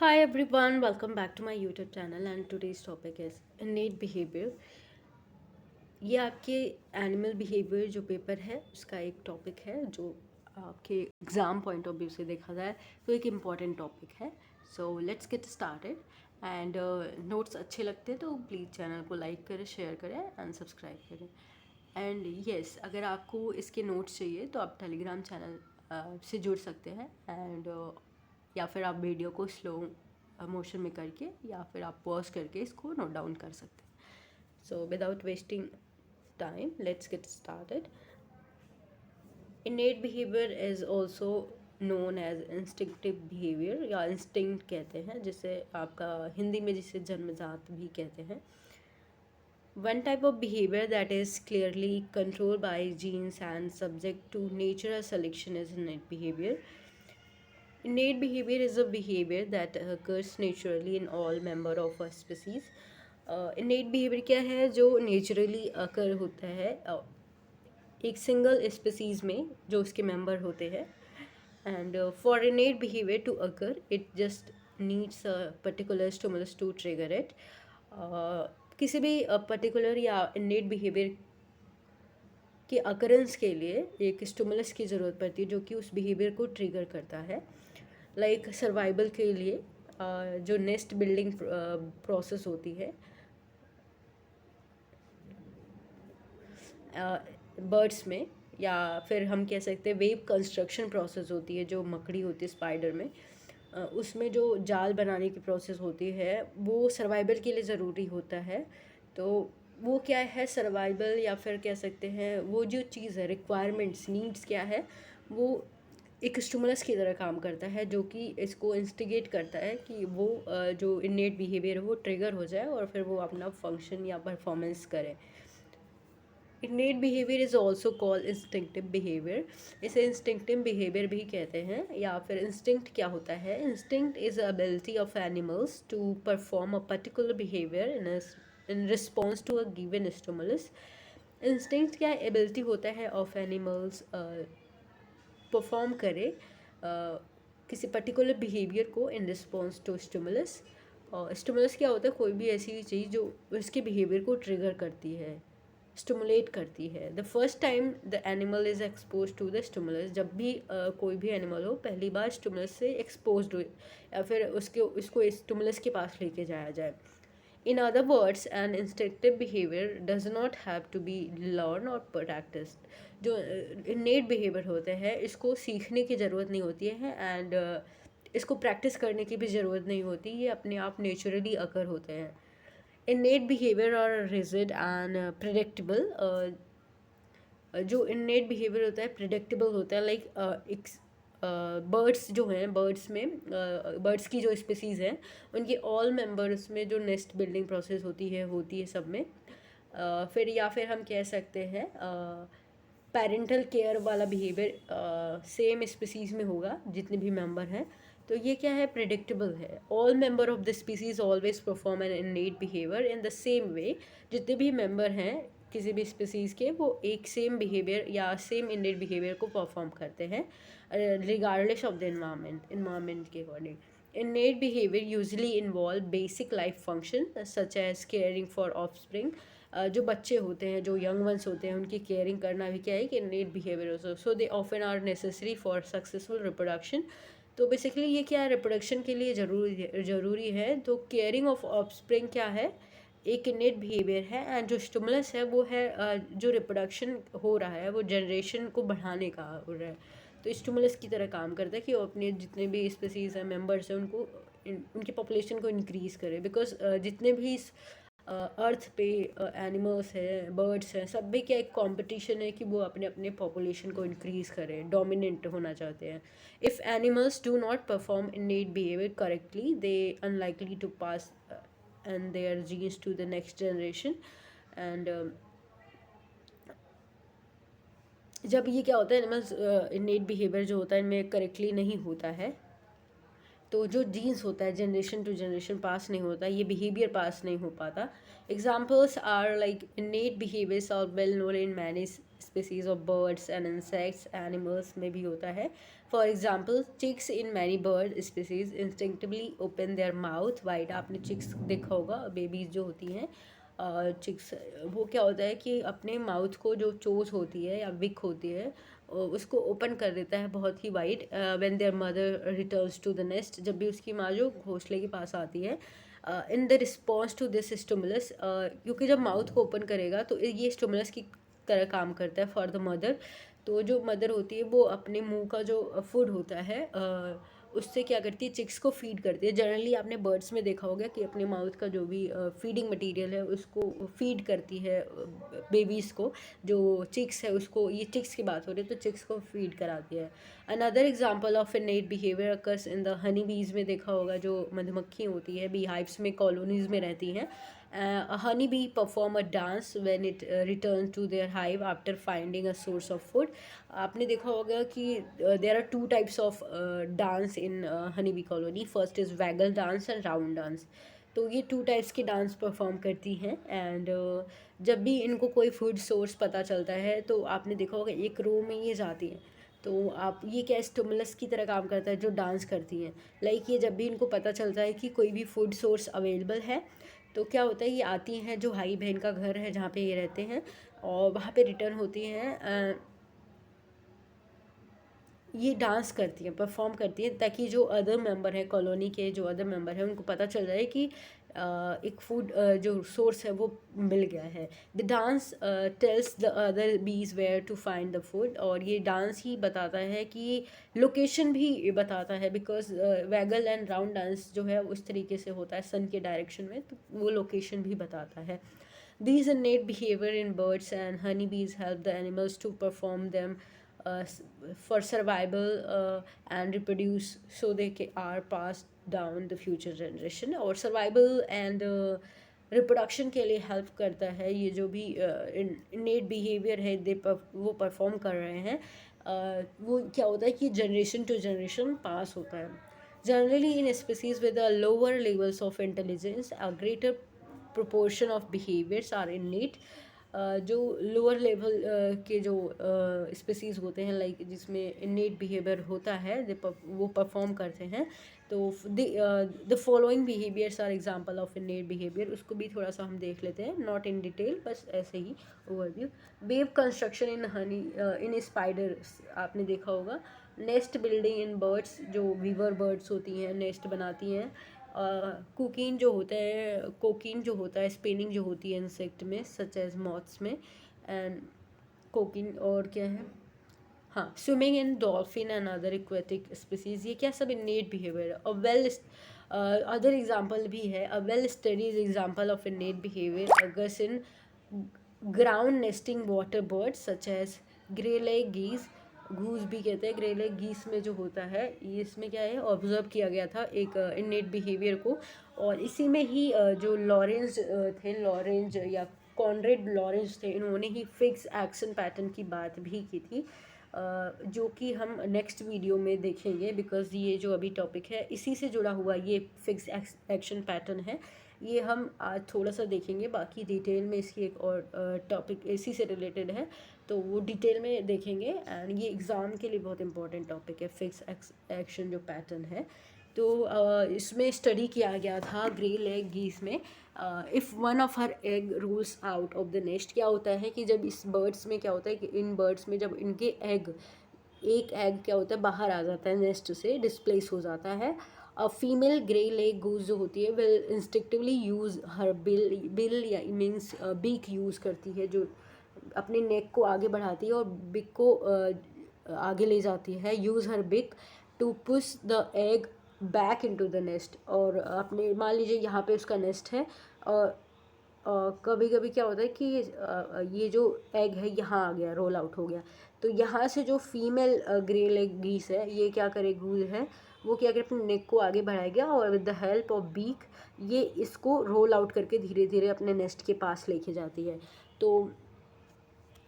Hi everyone, welcome back to my YouTube channel and today's topic is innate behavior. ये आपके animal behaviour जो paper है उसका एक टॉपिक है जो आपके एग्ज़ाम पॉइंट ऑफ व्यू से देखा जाए तो एक इम्पॉर्टेंट टॉपिक है. So let's get started and notes अच्छे लगते हैं तो प्लीज़ चैनल को लाइक करें, शेयर करें एंड सब्सक्राइब करें. एंड यस, अगर आपको इसके नोट्स चाहिए तो आप टेलीग्राम चैनल से जुड़ सकते हैं एंड या फिर आप वीडियो को स्लो मोशन में करके या फिर आप पॉज करके इसको नोट डाउन कर सकते हैं. So without wasting time, let's get started. Innate behavior is also known as instinctive behavior या instinct कहते हैं, जिसे आपका हिंदी में जिसे जन्मजात भी कहते हैं. One type of behavior that is clearly controlled by genes and subject to natural selection is innate behavior. Innate behavior is a behavior that occurs naturally in all member of a species. innate behavior क्या है जो naturally अकर होता है एक single species में जो उसके member होते हैं. And for innate behavior to occur it just needs a particular stimulus to trigger it. किसी भी पर्टिकुलर या innate behavior के अकरेंस के लिए एक स्टिमुलस की ज़रूरत पड़ती है जो कि उस बिहेवियर को ट्रिगर करता है. लाइक सर्वाइवल के लिए जो नेस्ट बिल्डिंग प्रोसेस होती है बर्ड्स में, या फिर हम कह सकते हैं वेव कंस्ट्रक्शन प्रोसेस होती है जो मकड़ी होती है स्पाइडर में, उसमें जो जाल बनाने की प्रोसेस होती है वो सर्वाइवल के लिए ज़रूरी होता है. तो वो क्या है, सर्वाइवल या फिर कह सकते हैं वो जो चीज़ है, रिक्वायरमेंट्स, नीड्स क्या है, वो एक स्टिमुलस की तरह काम करता है जो कि इसको इंस्टिगेट करता है कि वो जो इनेट बिहेवियर है वो ट्रिगर हो जाए और फिर वो अपना फंक्शन या परफॉर्मेंस करे. Innate behaviour is also called instinctive behaviour. इसे इंस्टिंक्टिव बिहेवियर भी कहते हैं. या फिर इंस्टिंक्ट क्या होता है, instinct is ability of animals to perform a particular behaviour in response to a given stimulus. Instinct क्या एबिलिटी होता है ऑफ एनिमल्स परफॉर्म करे किसी पर्टिकुलर बिहेवियर को इन रिस्पॉन्स टू स्टिमुलस. और स्टिमुलस क्या होता है, कोई भी ऐसी चीज़ जो उसके बिहेवियर को ट्रिगर करती है, स्टिमुलेट करती है. The first time the animal is expose to the stimulus, जब भी कोई भी एनिमल हो पहली बार स्टिमुलस से एक्सपोज हो या फिर उसके उसको स्टिमुलस के पास लेके जाया जाए. In other words, an instinctive behavior does not have to be learned or practiced. जो innate behavior होते हैं इसको सीखने की ज़रूरत नहीं होती है एंड इसको प्रैक्टिस करने की भी ज़रूरत नहीं होती, ये अपने आप नेचुरली अकर होते हैं. innate behavior are rigid and predictable. जो innate behavior होता है predictable होता है. लाइक बर्ड्स जो हैं, बर्ड्स में बर्ड्स की जो स्पीसीज़ हैं उनके ऑल मेंबर्स में जो नेस्ट बिल्डिंग प्रोसेस होती है सब में. फिर या फिर हम कह सकते हैं पेरेंटल केयर वाला बिहेवियर सेम स्पीसीज़ में होगा जितने भी मेंबर हैं. तो ये क्या है, प्रिडिक्टेबल है. All member of the species always perform an इनेट behaviour in the same way. जितने भी मेंबर हैं किसी भी स्पीसीज़ के वो एक सेम बिहेवियर या सेम इनेट बिहेवियर को परफॉर्म करते हैं रिगार्डलेस ऑफ द इन्वायरमेंट के according. innate behavior usually involve basic life function such as caring for offspring. जो बच्चे होते हैं, जो यंग वंस होते हैं, उनकी केयरिंग करना भी क्या है कि innate behavior. So they often are necessary for successful reproduction. तो बेसिकली ये क्या है, रिप्रोडक्शन के लिए ज़रूरी है. तो केयरिंग ऑफ ऑफस्प्रिंग क्या है, एक इनेट बिहेवियर है. एंड जो स्टिमुलस है वो है जो रिप्रोडक्शन हो रहा है वो जनरेशन को बढ़ाने का हो रहा है. तो स्टिमुलस की तरह काम करता है कि वो अपने जितने भी स्पीसीज़ हैं, मेंबर्स हैं, उनको उनकी पॉपुलेशन को इंक्रीज़ करे. बिकॉज जितने भी अर्थ पे एनिमल्स हैं, बर्ड्स हैं, सब में क्या एक कंपटीशन है कि वो अपने अपने पॉपुलेशन को इंक्रीज़ करें, डोमिनेंट होना चाहते हैं. If animals do not perform innate behavior correctly they unlikely to pass and their genes to the next generation. And जब ये क्या होता है, एनिमल्स innate behavior जो होता है इनमें करेक्टली नहीं होता है तो जो जीन्स होता है जनरेशन टू जनरेशन पास नहीं होता, ये बिहेवियर पास नहीं हो पाता। Examples are like innate behaviours are well known in many species of birds and insects, animals में भी होता है। For example chicks in many bird species instinctively open their mouth wide. आपने चिक्स देखा होगा, बेबीज जो होती हैं चिक्स, वो क्या होता है कि अपने माउथ को जो चोंच होती है या विक होती है उसको ओपन कर देता है बहुत ही wide when their mother returns to the nest, जब भी उसकी माँ जो घोंसले के पास आती है। In the response to this stimulus, क्योंकि जब माउथ को ओपन करेगा तो ये स्टिमुलस की तरह काम करता है फॉर द मदर। तो जो मदर होती है वो अपने मुंह का जो फूड होता है उससे क्या करती है, चिक्स को फीड करती है। जनरली आपने बर्ड्स में देखा होगा कि अपने माउथ का जो भी फीडिंग मटेरियल है उसको फीड करती है बेबीज़ को। जो चिक्स है उसको, ये चिक्स की बात हो रही है तो चिक्स को फीड कराती है। Another example of innate behaviour occurs in the honey बीज में देखा होगा, जो मधुमक्खी होती है बी हाइव्स में कॉलोनीज में रहती हैं। A honeybee perform a dance when it returns to their hive after finding a source of food. आपने देखा होगा कि there are two types of dance in honeybee colony. First is waggle dance and round dance. तो ये two types के dance perform करती हैं। And जब भी इनको कोई फूड सोर्स पता चलता है तो आपने देखा होगा एक रो में ये जाती हैं। तो आप ये क्या स्टिमुलस की तरह काम करता है जो डांस करती हैं। लाइक ये जब भी इनको पता चलता है कि कोई भी फूड सोर्स अवेलेबल है तो क्या होता है, ये आती हैं जो भाई बहन का घर है जहाँ पे ये रहते हैं और वहाँ पे रिटर्न होती हैं। ये डांस करती हैं, परफॉर्म करती हैं, ताकि जो अदर मेंबर है कॉलोनी के, जो अदर मेंबर है उनको पता चल जाए कि एक फूड जो सोर्स है वो मिल गया है। The dance tells the other bees where to find the food, और ये डांस ही बताता है कि लोकेशन भी बताता है। Because vagal and round dance जो है उस तरीके से होता है सन के डायरेक्शन में, तो वो लोकेशन भी बताता है। These innate behavior in birds and honeybees help the animals to perform them for survival and reproduce, so they are passed down the future generation। और survival and रिप्रोडक्शन के लिए हेल्प करता है ये जो भी innate behavior है वो परफॉर्म कर रहे हैं। वो क्या होता है कि जनरेशन टू जनरेशन पास होता है। Generally in species with a lower levels of intelligence a greater proportion of behaviors are innate। जो लोअर लेवल के जो स्पीसीज होते हैं लाइक जिसमें innate बिहेवियर होता है वो परफॉर्म करते हैं। तो the following behaviours are example of innate behaviour. उसको भी थोड़ा सा हम देख लेते हैं, नॉट इन डिटेल, बस ऐसे ही overview. Web construction in honey in spider, आपने देखा होगा। नेस्ट बिल्डिंग इन बर्ड्स, जो वीवर बर्ड्स होती हैं नेस्ट बनाती हैं। कुकिंग जो होता है, कोकिंग जो होता है, स्पिनिंग जो होती है इंसेक्ट में सच एज मॉथ्स में। एंड कोकिंग और क्या है, हाँ, swimming in dolphin and other aquatic species, ये क्या सब इनेट बिहेवियर है। और वेल अदर एग्जांपल भी है। A well studies example of innate behaviour occurs in ground nesting water birds such as grey leg geese, goose भी कहते हैं ग्रे लेग गीस में जो होता है। ये इसमें क्या है, ऑब्जर्व किया गया था एक इनेट बिहेवियर को। और इसी में ही जो लॉरेंज थे, लॉरेंज या कॉनरेड लॉरेंज थे, इन्होंने ही फिक्स एक्शन पैटर्न की बात भी की थी, जो कि हम नेक्स्ट वीडियो में देखेंगे। बिकॉज ये जो अभी टॉपिक है इसी से जुड़ा हुआ ये फिक्स एक्शन पैटर्न है, ये हम आज थोड़ा सा देखेंगे। बाकी डिटेल में इसकी एक और टॉपिक इसी से रिलेटेड है, तो वो डिटेल में देखेंगे। एंड ये एग्ज़ाम के लिए बहुत इंपॉर्टेंट टॉपिक है, फिक्स एक्शन जो पैटर्न है। तो इसमें स्टडी किया गया था ग्रे लेग गीस में। If one of her egg rules out of the nest, क्या होता है कि जब इस बर्ड्स में क्या होता है कि इन बर्ड्स में जब इनके एक एग क्या होता है बाहर आ जाता है, नेस्ट से डिस्प्लेस हो जाता है। फीमेल ग्रे लेग गूज जो होती है will instinctively use her bill या मीन्स बीक यूज़ करती है, जो अपने नेक को आगे बढ़ाती है और बिक को आगे ले जाती है। Use her beak to push the egg back into the nest, और अपने मान लीजिए यहाँ पे उसका नेस्ट है और कभी कभी क्या होता है कि ये जो एग है यहाँ आ गया, रोल आउट हो गया, तो यहाँ से जो फीमेल ग्रे लेग गीस है ये क्या करे, गूज है, वो क्या करे अपने नेक को आगे बढ़ाएगा और with the help of beak ये इसको रोल आउट करके धीरे धीरे अपने नेस्ट के पास लेके जाती है। तो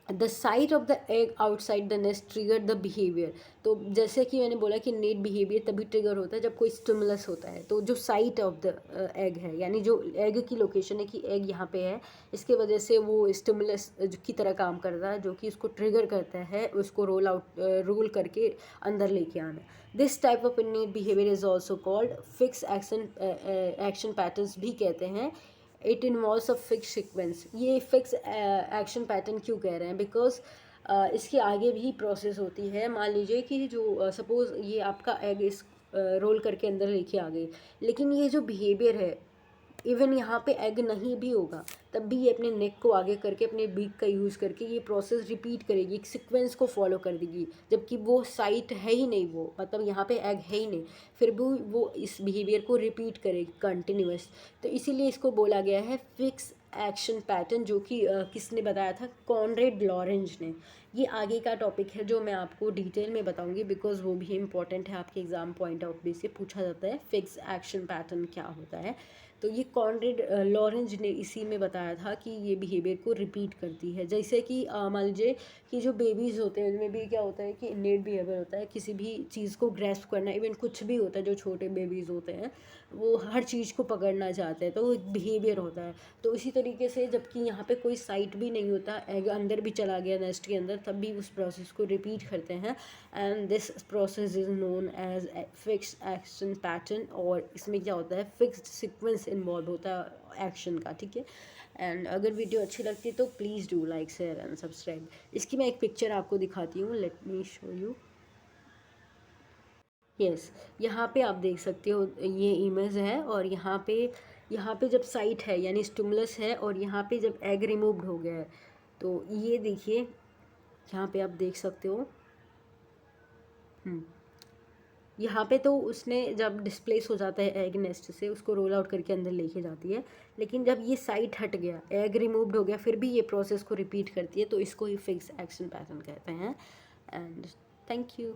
the site of the egg outside the nest trigger the behaviour. तो जैसे कि मैंने बोला कि नेट बिहेवियर तभी ट्रिगर होता है जब कोई स्टिमुलस होता है। तो जो साइट ऑफ द एग है, यानी जो एग की लोकेशन है कि एग यहाँ पे है, इसके वजह से वो स्टिमुलस की तरह काम करता है, जो कि उसको ट्रिगर करता है उसको रोल करके अंदर लेके आना। This type of innate behaviour is also called fix action patterns भी कहते हैं। It involves a fix sequence. ये फिक्स एक्शन पैटर्न क्यों कह रहे हैं? बिकॉज इसके आगे भी प्रोसेस होती है। मान लीजिए कि जो सपोज़ ये आपका एग इस रोल करके अंदर लेके आ गई, लेकिन ये जो बिहेवियर है, इवन यहाँ पे एग नहीं भी होगा तब भी ये अपने नेक को आगे करके अपने बीक का यूज़ करके ये प्रोसेस रिपीट करेगी, एक सीक्वेंस को फॉलो कर देगी, जबकि वो साइट है ही नहीं, वो मतलब यहाँ पे एग है ही नहीं, फिर भी वो इस बिहेवियर को रिपीट करेगी कंटिन्यूस। तो इसीलिए इसको बोला गया है फिक्स एक्शन पैटर्न, जो कि किसने बताया था? कॉनरेड लॉरेंज ने। ये आगे का टॉपिक है जो मैं आपको डिटेल में बताऊंगी, बिकॉज वो भी इम्पॉर्टेंट है, आपके एग्जाम पॉइंट ऑफ व्यू से पूछा जाता है फिक्स एक्शन पैटर्न क्या होता है। तो ये कॉनरेड लॉरेंज ने इसी में बताया था कि ये बिहेवियर को रिपीट करती है। जैसे कि मान लीजिए कि जो बेबीज़ होते हैं उनमें भी क्या होता है कि इन्नेट बिहेवियर होता है, किसी भी चीज़ को ग्रैस्प करना, इवन कुछ भी होता है, जो छोटे बेबीज़ होते हैं वो हर चीज़ को पकड़ना चाहते हैं, तो वो एक बिहेवियर होता है। तो इसी तरीके से जबकि यहाँ पे कोई साइट भी नहीं होता, एग अंदर भी चला गया नेस्ट के अंदर, तब भी उस प्रोसेस को रिपीट करते हैं। And this process is known as fixed action pattern. और इसमें क्या होता है? फिक्स्ड सीक्वेंस इन्वॉल्व होता है एक्शन का, ठीक है। एंड अगर वीडियो अच्छी लगती है तो please do like share and subscribe. इसकी मैं एक पिक्चर आपको दिखाती हूँ, let me show you. Yes, यहाँ पे आप देख सकते हो ये इमेज है, और यहाँ पे जब साइट है यानी स्टिमुलस है, और यहाँ पे जब एग रिमूव्ड हो गया है, तो ये देखिए यहाँ पे आप देख सकते हो। यहाँ पे तो उसने जब डिस्प्लेस हो जाता है एग नेस्ट से, उसको रोल आउट करके अंदर लेके जाती है, लेकिन जब ये साइट हट गया, एग रिमूव्ड हो गया, फिर भी ये प्रोसेस को रिपीट करती है, तो इसको ही फिक्स एक्शन पैटर्न कहते हैं। And thank you.